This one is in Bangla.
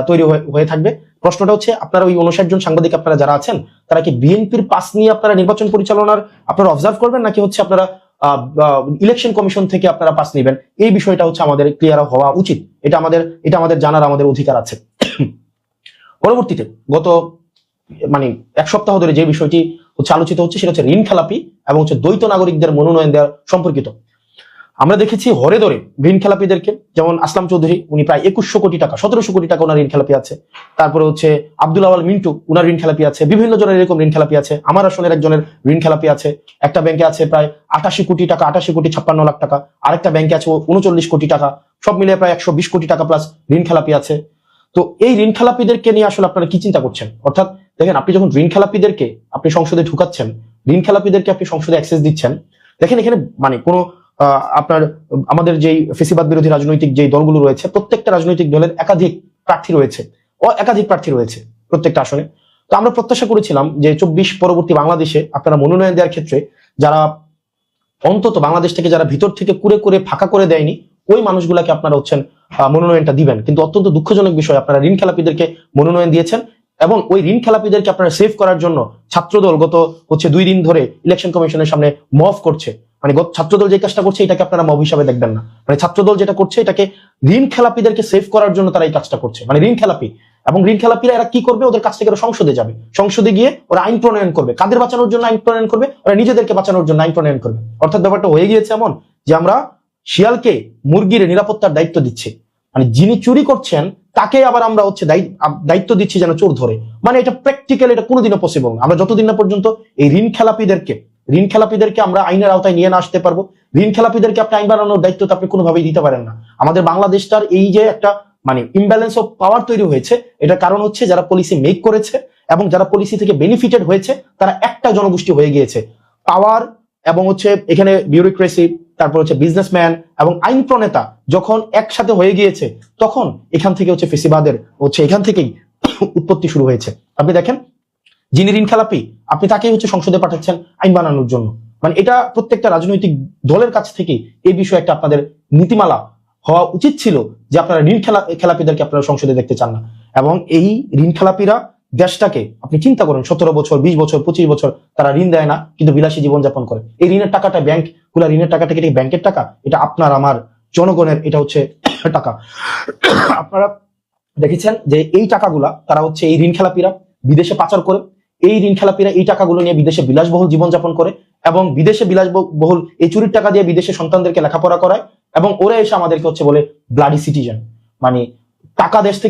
তৈরি হয়ে থাকবে। প্রশ্নটা হচ্ছে, আপনারা ওই 59 জন সাংবাদিক আপনারা যারা আছেন, তারা কি বিএনপির পাস নিয়ে আপনারা নির্বাচন পরিচালনার আপনারা অবজার্ভ করবেন, নাকি হচ্ছে আপনারা ইলেকশন কমিশন থেকে আপনারা পাস নেবেন? এই বিষয়টা হচ্ছে আমাদের ক্লিয়ার হওয়া উচিত। এটা আমাদের জানার আমাদের অধিকার আছে। পরবর্তীতে গত এক সপ্তাহ ধরে যে বিষয়টি হচ্ছে আলোচিত হচ্ছে, সেটা হচ্ছে ঋণ খেলাপি এবং হচ্ছে দ্বৈত নাগরিকদের মনোনয়ন দেওয়া সম্পর্কিত। আমরা দেখেছি হরে ধরে ঋণ খেলাপিদেরকে, যেমন আসলাম চৌধুরী, উনি প্রায় 2100 কোটি টাকা 1700 কোটি টাকা ওনার ঋণ খেলাপি আছে। তারপরে হচ্ছে আব্দুল আওয়াল মিন্টু, উনার ঋণ খেলাপি আছে। বিভিন্ন জনের এরকম ঋণ খেলাপি আছে। আমার আসনের একজনের ঋণ খেলাপি আছে। একটা ব্যাংকে আছে প্রায় 88 কোটি টাকা, 88 কোটি 56 লাখ টাকা। আরেকটা ব্যাংকে আছে 39 কোটি টাকা। সব মিলিয়ে প্রায় 120 কোটি টাকা প্লাস ঋণ খেলাপি আছে। তো এই ঋণ খেলাপিদেরকে নিয়ে আসলে আপনারা কি চিন্তা করছেন? অর্থাৎ দেখেন, আপনি যখন ঋণ খেলাপিদেরকে আপনি সংসদে ঢুকাচ্ছেন, ঋণ খেলাপিদেরকে আপনি সংসদে অ্যাক্সেস দিচ্ছেন, দেখেন এখানে কোনো আপনার আমাদের যেই ফেসিবাদ বিরোধী রাজনৈতিক যে দলগুলো রয়েছে, প্রত্যেকটা রাজনৈতিক দলের একাধিক প্রার্থী রয়েছে প্রত্যেকটা আসনে। তো আমরা প্রত্যাশা করেছিলাম যে 24 পরবর্তী বাংলাদেশে আপনারা মনোনয়ন দেওয়ার ক্ষেত্রে যারা অন্তত বাংলাদেশ থেকে যারা ভিতর থেকে কুরে ফাঁকা করে দেয়নি, ওই মানুষগুলাকে আপনারা হচ্ছেন মনোনয়নটা দিবেন। কিন্তু অত্যন্ত দুঃখজনক বিষয়, আপনারা ঋণ খেলাপিদেরকে মনোনয়ন দিয়েছেন এবং ওই ঋণ খেলাপিদেরকে আপনারা সেভ করার জন্য ছাত্রদল গত 2 দিন ধরে ইলেকশন কমিশনের সামনে মফ করছে। ছাত্রদল যে কাজটা করছে, এটাকে আপনারা মব হিসাবে দেখবেন না। ছাত্রদল যেটা করছে, এটাকে ঋণ খেলাপিদেরকে সেভ করার জন্য তারা এই কাজটা করছে। ঋণ খেলাপি এবং ঋণ খেলাপিরা এরা কি করবে? ওদের কাছ থেকে ওরা সংসদে যাবে, সংসদে গিয়ে ওরা আইন প্রণয়ন করবে। কাদের বাঁচানোর জন্য আইন প্রণয়ন করবে? ওরা নিজেদেরকে বাঁচানোর জন্য আইন প্রণয়ন করবে। অর্থাৎ ব্যাপারটা হয়ে গিয়েছে এমন যে আমরা শিয়ালকে মুরগির নিরাপত্তার দায়িত্ব দিচ্ছি, যিনি চুরি করছেন তাকে আবার আমরা হচ্ছে দায়িত্ব দিচ্ছি যেন চোর ধরে। এটা প্র্যাকটিক্যাল, এটা কোনোদিনও পসিবল না। আমরা যতদিন না পর্যন্ত এই ঋণ খেলাপিদেরকে আমরা আইনের আওতায় নিয়ে না আসতে পারবো, ঋণ খেলাপিদেরকে আপনি আইন বানানোর দায়িত্ব তো আপনি কোনোভাবেই দিতে পারেন না। আমাদের বাংলাদেশটার এই যে একটা ইমব্যালেন্স অফ পাওয়ার তৈরি হয়েছে, এটার কারণ হচ্ছে যারা পলিসি মেক করেছে এবং যারা পলিসি থেকে বেনিফিটেড হয়েছে, তারা একটা জনগোষ্ঠী হয়ে গিয়েছে। পাওয়ার এবং হচ্ছে এখানে বিউরোক্রেসি, তারপর হচ্ছে বিজনেসম্যান এবং আইন প্রণেতা যখন একসাথে হয়ে গিয়েছে, তখন এখান থেকে হচ্ছে ফেসিবাদের এখান থেকেই উৎপত্তি শুরু হয়েছে। আপনি দেখেন, যিনি ঋণ খেলাপি, আপনি তাকেই হচ্ছে সংসদে পাঠাচ্ছেন আইন বানানোর জন্য। এটা প্রত্যেকটা রাজনৈতিক দলের কাছ থেকে এই বিষয়ে একটা আপনাদের নীতিমালা হওয়া উচিত ছিল যে আপনারা ঋণ খেলাপিদেরকে আপনারা সংসদে দেখতে চান না। এবং এই ঋণ খেলাপিরা দেশটাকে আপনি চিন্তা করেন, 17 বছর 20 বছর 25 বছর তারা ঋণ দেয় না, কিন্তু বিলাসী জীবনযাপন করে। এই ঋণের টাকাটা ঋণের টাকাটা কি ব্যাংকের টাকা? এটা আপনার আমার জনগণের, এটা হচ্ছে টাকা। আপনারা দেখেছেন যে এই টাকাগুলা তারা হচ্ছে এই ঋণ খেলাপিরা বিদেশে পাচার করে। এই ঋণ খেলাপিরা এই টাকাগুলো নিয়ে বিদেশে বিলাসবহুল জীবনযাপন করে এবং বিদেশে বিলাসবহুল এই চুরির টাকা দিয়ে বিদেশে সন্তানদেরকে লেখাপড়া করায় এবং ওরা এসে আমাদেরকে হচ্ছে বলে ব্লাডি সিটিজেন। টাকা দেশ থেকে